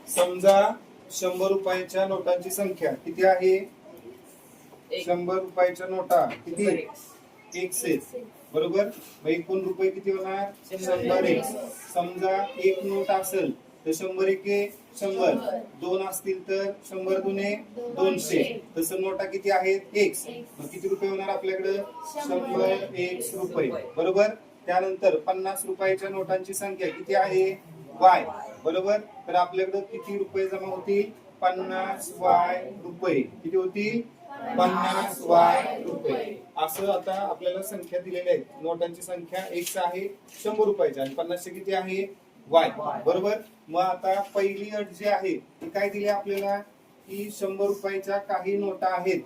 समजा 100 रुपयाच्या नोटांची संख्या किती आहे? 100 रुपयाच्या नोटा किती? एक्स आहेत, बरोबर. मग एकूण रुपये किती होणार? 100 एक्स. समजा एक नोट असेल तर 100 एके 100, दोन असतील तर 100 दुने 200. तसं नोटा किती आहेत? एक्स. मग किती रुपये होणार आपल्याकडे? 100 एक्स रुपये, बरोबर. त्यानंतर 50 रुपयाच्या नोटांची संख्या किती आहे? वाय, बरोबर. तर आपल्याकडे किती रुपये जमा होतील? 50 वाय रुपये. किती होतील? 50 वाय रुपये. असं आता आपल्याला संख्या दिलेल्या आहेत. नोटांची संख्या एक्स आहे 100 रुपयाच्या आणि 50 किती आहे? वाय, बरोबर. मग आता पहिली अट जी आहे ती काय दिली आपल्याला की 100 रुपयाच्या काही नोटा आहेत,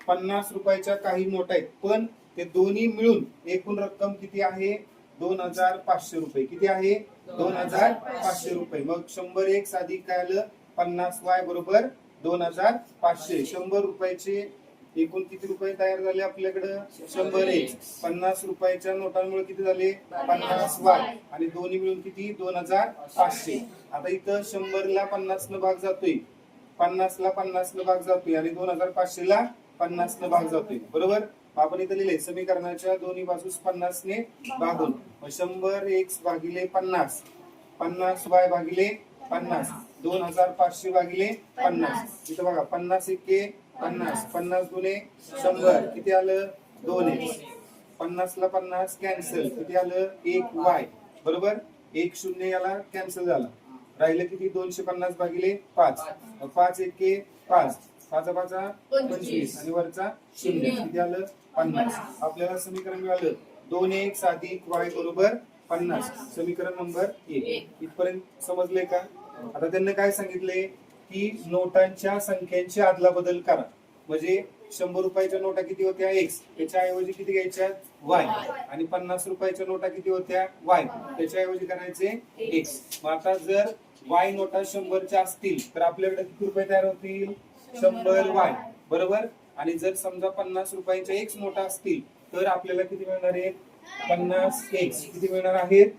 50 रुपयाच्या काही नोटा आहेत, पण ते दोन्ही मिळून एकूण रक्कम किती आहे? 2500 रुपये. किती आहे? 2500 रुपये. मग 100 एक्स अधिक काय आलं? 50 वाय बरोबर 2500. 100 रुपयाचे एकूण किती रुपये तयार झाले आपल्याकडे? 100 एक्स. 50 रुपयाच्या नोटांमुळे किती झाले? 50 वाय. आणि दोन्ही मिळून किती? 2500. आता इथं 100 ला 50 न भाग जातोय, 50 ला 50 न भाग जातोय आणि 2500 ला 50 न भाग जातोय, बरोबर. आपण इथे लिहिले समीकरणाच्या दोन्ही बाजूस 50 ने भागून. 100 एक्स भागिले 50, 50 वाय भागिले 50, 2500 भागिले 50. इथं बघा 50 एके 50, 50 दुने 100. किती आलं? 2 एक्स. 50 ला 50 कॅन्सल. किती आलं? 1 वाय, बरोबर. 1 शून्य याला कॅन्सल झाला. राहिलं किती? 250 भागिले 5. 5 एके 5, 5 5 25 आणि वरचा 0. किती आलं? 50. आपल्याला समीकरण मिळालं 2x अधिक y बरोबर 50. समीकरण नंबर 1. इथपर्यंत समजले का? आता त्यांनी काय सांगितले की नोटांच्या संख्यांची अदलाबदल करा. म्हणजे 100 रुपयाच्या नोटा किती होत्या? एक्स. त्याच्या ऐवजी किती घ्यायच्या? वाय. आणि 50 रुपयाच्या नोटा किती होत्या? वाय. त्याच्या ऐवजी करायचे एक्स. मग आता जर वाय नोटा 100च्या असतील तर आपल्याकडे किती रुपये तयार होतील? 100 वाय, बरोबर. आणि जर समजा 50 रुपयाच्या एक्स नोटा असतील तर आपल्याला किती मिळणार आहे? 50 एक्स. किती मिळणार आहेत?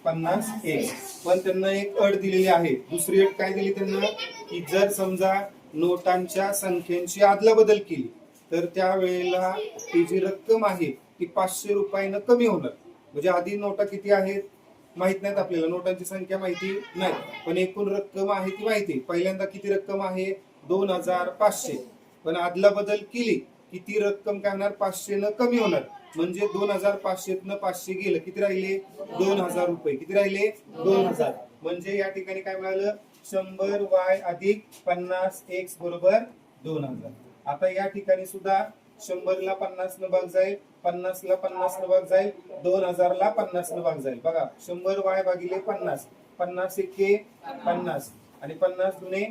50 एक्स. पण त्यांना एक अट दिलेली आहे. दुसरी अट काय दिली त्यांना की जर समजा नोटांच्या संख्येची अदलाबदल केली तर त्यावेळेला ती जी रक्कम आहे ती 500 रुपयानं कमी होणार. म्हणजे आधी नोटा किती आहेत माहित नाहीत आपल्याला, नोटांची संख्या माहिती नाही, पण एकूण रक्कम आहे ती माहिती. पहिल्यांदा किती रक्कम आहे? 2500. पण अदला बदल केली की ती रक्कम काय होणार? 500 न कमी होणार. म्हणजे 2500 न 500 गेलं, किती राहिले? 2000 रुपये. किती राहिले? 2000. म्हणजे या ठिकाणी काय मिळालं? 100 वाय अधिक 50 एक्स बरोबर 2000. आता या ठिकाणी सुद्धा 100 ला 50 न भाग जाईल, 50 ला 50 न भाग जाईल, 2000 ला 50 न भाग जाईल. बघा 100 वाय भागिले 50, 50 एके 50 आणि 50 दुने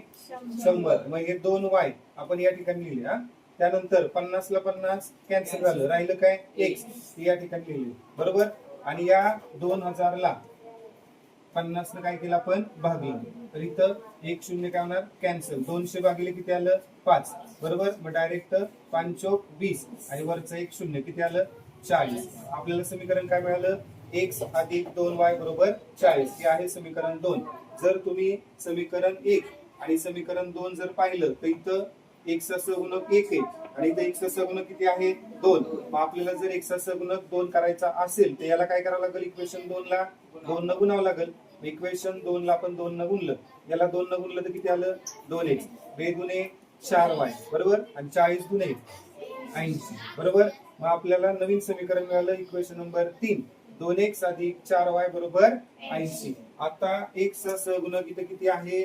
100. मग हे 2 वाय आपण या ठिकाणी लिहिले. हा, त्यानंतर 50 ला 50 कॅन्सल झालं, राहिलं काय? एक्स. या ठिकाणी लिहिले, बरोबर. आणि या 2000 ला 50 न काय केलं आपण? भागलं. तर इथं 1 शून्य काय होणार? कॅन्सल. 200 भागिले किती आलं? 5, बरोबर. मग डायरेक्ट 5 चौक 20 आणि वरचं 1 शून्य किती आलं? 40. आपल्याला समीकरण काय मिळालं? x अधिक 2y बरोबर 40. हे आहे समीकरण 2. जर तुम्ही समीकरण 1 आणि समीकरण 2 जर पाहिलं तर इथं x चा सहगुणक 1 आहे आणि इथं x चा सहगुणक किती आहे? 2. मग आपल्याला जर x चा सहगुणक 2 करायचा असेल तर याला काय करावं लागेल? इक्वेशन 2 ला 2 न गुणावं लागेल. इक्वेशन 2 ला आपण 2 न गुणलं, याला 2 न गुणलं तर किती आलं? 2x. 2 दुने 4y, बरोबर. आणि 40 दुने 80, बरोबर. मग आपल्याला नवीन समीकरण मिळालं इक्वेशन नंबर 3. 2x अधिक 4y बरोबर 80. आता x चा सहगुणक इथं किती आहे?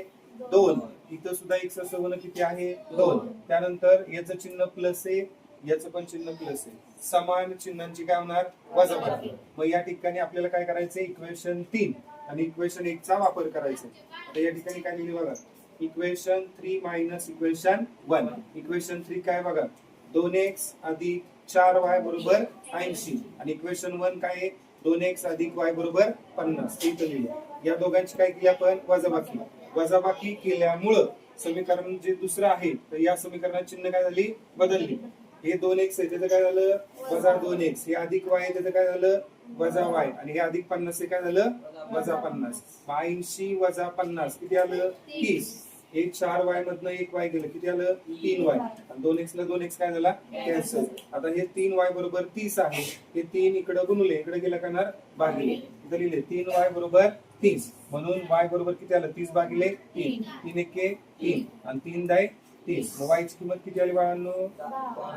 2. इथं सुद्धा x चा सहगुणक किती आहे? 2. त्यानंतर याचं चिन्ह प्लस आहे, याचं पण चिन्ह प्लस आहे. समान चिन्हांची काय होणार? वजाबाकी. मग या ठिकाणी आपल्याला काय करायचंय? इक्वेशन 3 आणि इक्वेशन 1 चा वापर करायचा. तर या ठिकाणी काय लिहिले बघा? Equation 3 minus equation 1. इक्वेशन 3 काय बघा? 2x अधिक 4y बरोबर 80 आणि इक्वेशन 1 काय आहे? 2x अधिक y बरोबर 50. इथं लिहिले. या दोघांची काय केली आपण? वजाबाकी. वजाबाकी केल्यामुळं समीकरण जे दुसरं आहे तर या समीकरणाची चिन्ह काय झाली? बदलली. हे 2x आहे त्याचं काय झालं? वजा 2x. हे अधिक y आहे त्याचं काय झालं? वजा वाय आणि हे अधिक 50 काय झालं वजा 50. 80 वजा 50 किती आलं 30. एक 4y मधनं 1y गेलं किती आलं 3y. 2x ला 2x काय झाला कॅन्सल. आता हे 3y बरोबर 30 आहे. हे 3 इकडे गुणले इकडे गेलं का भागिले. इथे लिहिले 3y बरोबर 30 म्हणून y बरोबर किती आलं 30 भागिले 3. 3 एके 3 आणि 3 दाय 30. मग y ची किंमत किती आली बाळांनो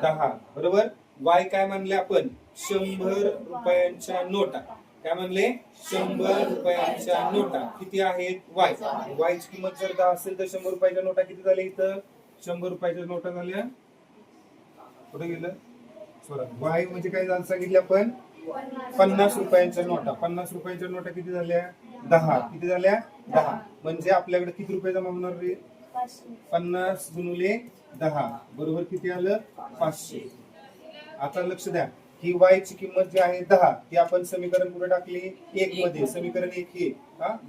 10. बरोबर. y काय म्हणले आपण 100 रुपयांच्या नोटा. काय म्हणले 100 रुपयांच्या नोटा किती आहेत y. y ची किंमत जर 10 असेल तर 100 रुपयाच्या नोटा किती झाल्या इथं 100 रुपयाच्या नोटा झाल्या. कुठे गेलं y म्हणजे काय झालं सांगितलं आपण 50 रुपयांच्या नोटा. 50 रुपयांच्या नोटा किती झाल्या 10. किती झाल्या 10. म्हणजे आपल्याकडे किती रुपये जमा होणार रे 50 गुणिले 10 बरोबर किती आलं 500. आता लक्ष द्या ही y ची किंमत जी आहे 10 ती आपण समीकरण कुठे टाकली 1 मध्ये. समीकरण 1 हे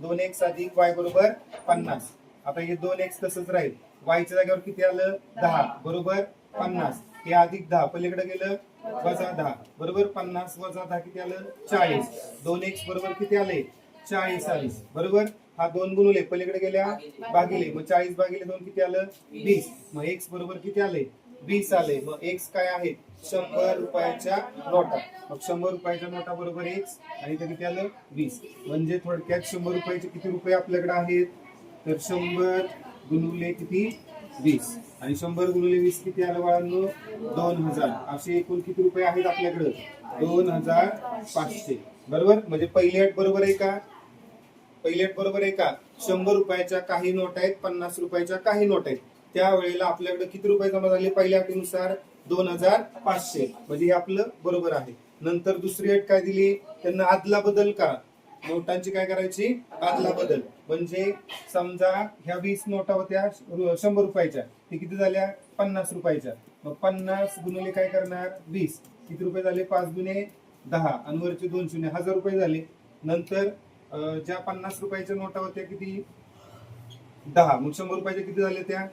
2x अधिक y बरोबर 50. आता हे 2x तसंच राहील. y च्या जागेवर किती आलं 10 बरोबर 50. हे अधिक 10 पलीकडे गेलं वजा 10 बरोबर 50 वजा 10 किती आलं 40. 2x बरोबर किती आले 40 आले बरोबर. हा 2 गुणुले पलीकडे गेल्या भागिले मग 40 भागिले 2 किती आलं 20. मग x बरोबर किती आले 20 आले. मग x काय आहे 100 रुपयाच्या नोटा. मग 100 रुपयाच्या नोटा बरोबर x आणि इथे किती आलं 20. म्हणजे थोडक्यात 100 रुपयाचे किती रुपये आपल्याकडे आहेत तर 100 गुणुले किती 20 आणि 100 गुणुले 20 किती आलं बाळांनो 2000. असे एकूण किती रुपये आहेत आपल्याकडे 2500 बरोबर. म्हणजे पहिली अट बरोबर आहे का पहिली अट बरोबर आहे का 100 रुपयाच्या काही नोट आहेत 50 रुपयाच्या काही नोट आहेत. त्यावेळेला आपल्याकडे किती रुपये जमा झाले पहिल्या अटीनुसार 2500 म्हणजे हे आपलं बरोबर आहे. नंतर दुसरी अट काय दिली त्यांना आदला बदल का नोटांची काय करायची आदला बदल. म्हणजे समजा ह्या 20 नोटा होत्या 100 रुपयाच्या ते किती झाल्या 50 रुपयाच्या. मग 50 गुणिले काय करणार 20 किती रुपये झाले 5 गुणे 10 आणि वरचे 2 शून्य 1000 रुपये झाले. नंतर ज्या 50 रुपयाच्या नोटा होत्या किती 10 मग 100 रुपयाच्या किती झाले त्या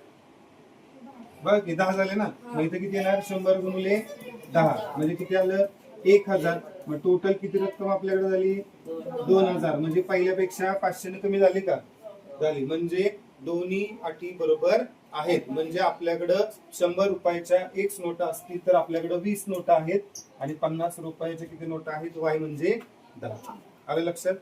बघ 10 झाले ना. मग इथे किती येणार 100 गुणिले 10 म्हणजे किती आलं 1000. मग टोटल किती रक्कम आपल्याकडे झाली 2000. म्हणजे पहिल्यापेक्षा 500 ने कमी झाली का झाली. म्हणजे दोन्ही अटी बरोबर आहेत. म्हणजे आपल्याकडं 100 रुपयाच्या X नोटा असतील तर आपल्याकडे 20 नोटा आहेत आणि 50 रुपयाच्या किती नोटा आहेत Y म्हणजे 10. आलं लक्षात.